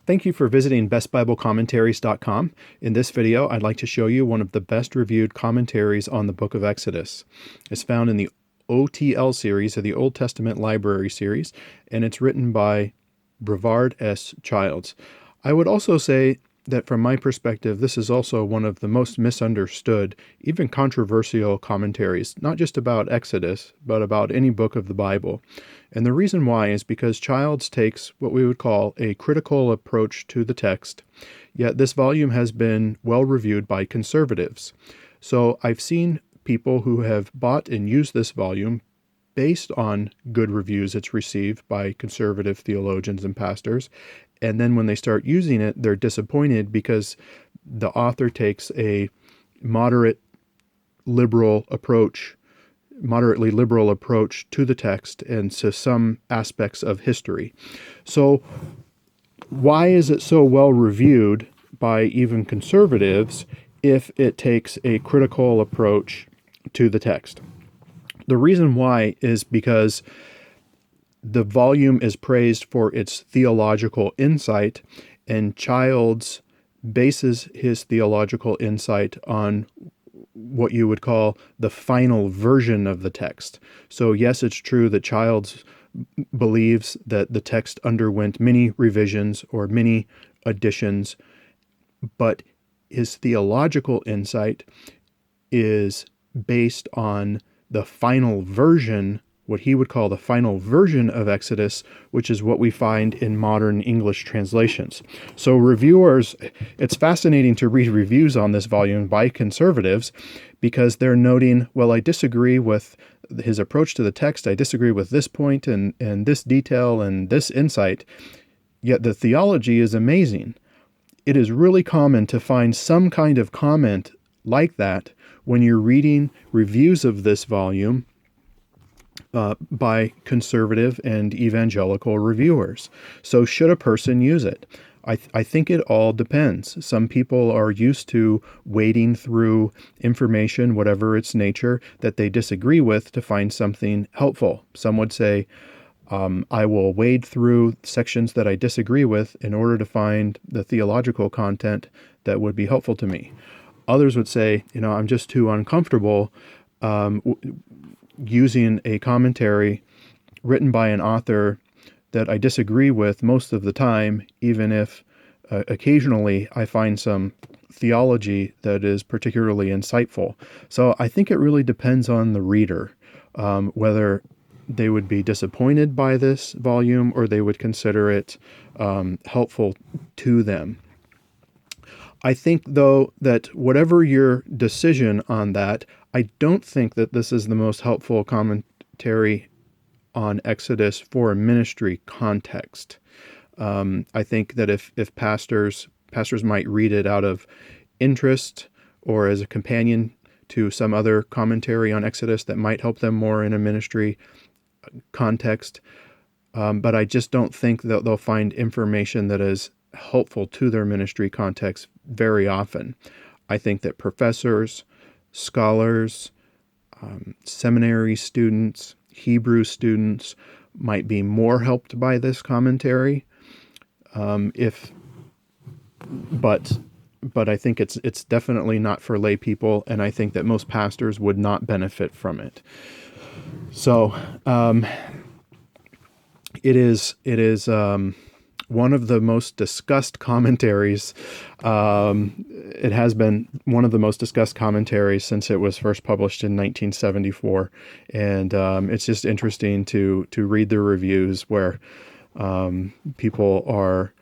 Thank you for visiting bestbiblecommentaries.com. In this video, I'd like to show you one of the best reviewed commentaries on the book of Exodus. It's found in the OTL series, or the Old Testament Library series, and it's written by Brevard Childs. I would also say that from my perspective, this is also one of the most misunderstood, even controversial commentaries, not just about Exodus, but about any book of the Bible. And the reason why is because Childs takes what we would call a critical approach to the text, yet this volume has been well reviewed by conservatives. So I've seen people who have bought and used this volume based on good reviews it's received by conservative theologians and pastors. And then when they start using it, they're disappointed because the author takes a moderately liberal approach to the text and to some aspects of history. So why is it so well reviewed by even conservatives if it takes a critical approach to the text? The reason why is because the volume is praised for its theological insight, and Childs bases his theological insight on what you would call the final version of the text. So yes, it's true that Childs believes that the text underwent many revisions or many additions, but his theological insight is based on the final version, what he would call the final version of Exodus, which is what we find in modern English translations. So reviewers, it's fascinating to read reviews on this volume by conservatives because they're noting, well, I disagree with his approach to the text, I disagree with this point and this detail and this insight, yet the theology is amazing. It is really common to find some kind of comment like that when you're reading reviews of this volume by conservative and evangelical reviewers. So should a person use it? I think it all depends. Some people are used to wading through information, whatever its nature, that they disagree with to find something helpful. Some would say, I will wade through sections that I disagree with in order to find the theological content that would be helpful to me. Others would say, I'm just too uncomfortable using a commentary written by an author that I disagree with most of the time, even if occasionally I find some theology that is particularly insightful. So I think it really depends on the reader, whether they would be disappointed by this volume or they would consider it helpful to them. I think, though, that whatever your decision on that, I don't think that this is the most helpful commentary on Exodus for a ministry context. I think that if pastors might read it out of interest or as a companion to some other commentary on Exodus that might help them more in a ministry context, but I just don't think that they'll find information that is helpful to their ministry context very often. I think that professors, scholars, seminary students, Hebrew students might be more helped by this commentary. But I think it's definitely not for lay people, and I think that most pastors would not benefit from it. So it is one of the most discussed commentaries. It has been one of the most discussed commentaries since it was first published in 1974. And it's just interesting to read the reviews where people are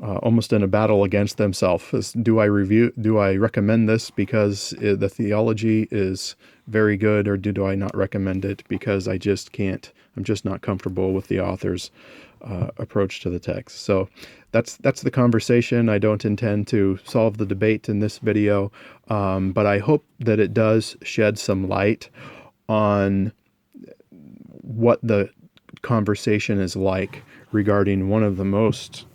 almost in a battle against themselves. Do I recommend this because the theology is very good, or do I not recommend it because I'm just not comfortable with the author's approach to the text? So that's the conversation. I don't intend to solve the debate in this video, but I hope that it does shed some light on what the conversation is like regarding one of the most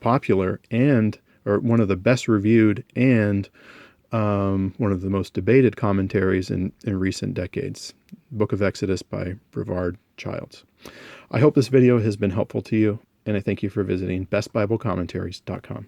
popular or one of the best reviewed and one of the most debated commentaries in recent decades, Book of Exodus by Brevard Childs. I hope this video has been helpful to you. and I thank you for visiting bestbiblecommentaries.com.